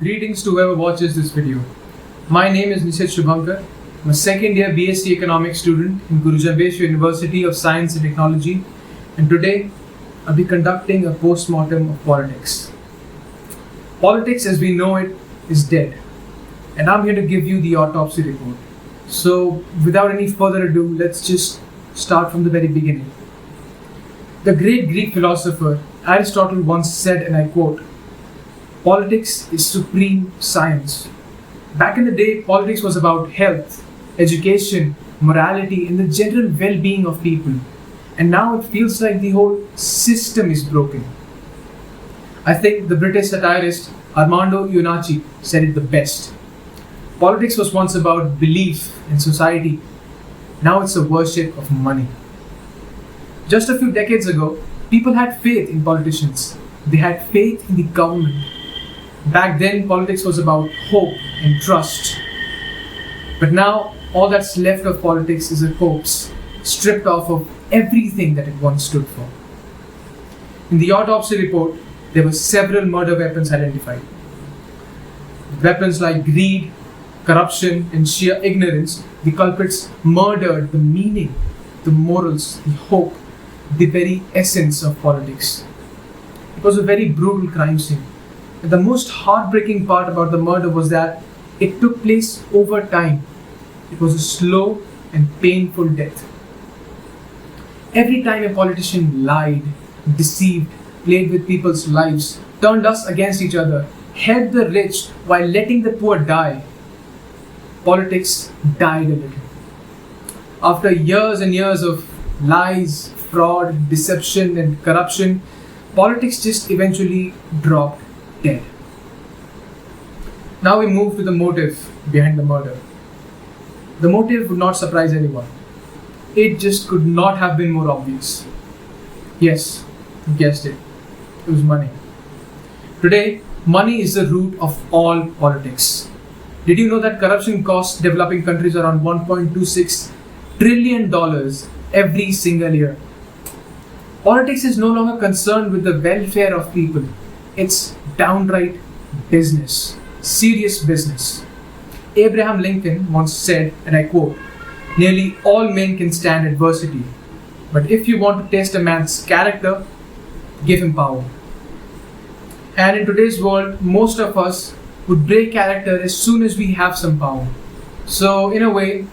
Greetings to whoever watches this video. My name is Nisith shubhankar. I'm a second year BSc Economics student in Guru Jambeshwar University of Science and Technology, and today I'll be conducting a postmortem of politics. Politics as we know it is dead, and I'm here to give you the autopsy report. So without any further ado, let's just start from the very beginning. The great Greek philosopher Aristotle once said, and I quote, "Politics is supreme science." Back in the day, politics was about health, education, morality, and the general well-being of people. And now it feels like the whole system is broken. I think the British satirist Armando Iannacci said it the best. Politics was once about belief in society. Now it's a worship of money. Just a few decades ago, people had faith in politicians. They had faith in the government. Back then, politics was about hope and trust. But now, all that's left of politics is a corpse, stripped off of everything that it once stood for. In the autopsy report, there were several murder weapons identified. Weapons like greed, corruption, and sheer ignorance, the culprits murdered the meaning, the morals, the hope, the very essence of politics. It was a very brutal crime scene. And the most heartbreaking part about the murder was that it took place over time. It was a slow and painful death. Every time a politician lied, deceived, played with people's lives, turned us against each other, helped the rich while letting the poor die, politics died a little. After years and years of lies, fraud, deception, and corruption, politics just eventually dropped dead. Now we move to the motive behind the murder. The motive would not surprise anyone. It just could not have been more obvious. Yes, you guessed it. It was money. Today, money is the root of all politics. Did you know that corruption costs developing countries around $1.26 trillion every single year? Politics is no longer concerned with the welfare of people. It's downright business, serious business. Abraham Lincoln once said, and I quote, "Nearly all men can stand adversity, but if you want to test a man's character, give him power." And in today's world, most of us would break character as soon as we have some power. So in a way,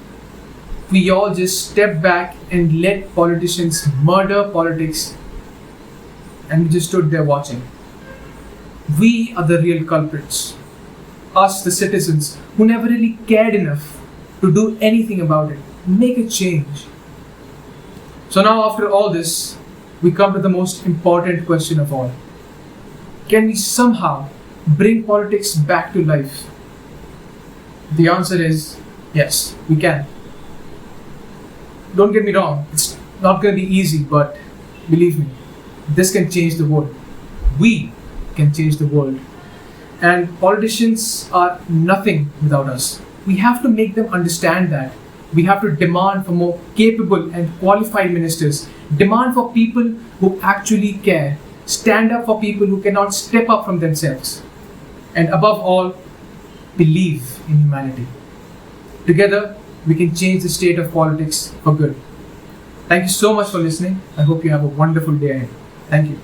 we all just step back and let politicians murder politics, and we just stood there watching. We are the real culprits. Us, the citizens, who never really cared enough to do anything about it, make a change. So now after all this, we come to the most important question of all. Can we somehow bring politics back to life? The answer is yes, we can. Don't get me wrong, it's not going to be easy, but believe me, this can change the world. We can change the world. And politicians are nothing without us. We have to make them understand that. We have to demand for more capable and qualified ministers, demand for people who actually care, stand up for people who cannot step up from themselves, and above all, believe in humanity. Together, we can change the state of politics for good. Thank you so much for listening. I hope you have a wonderful day ahead. Thank you.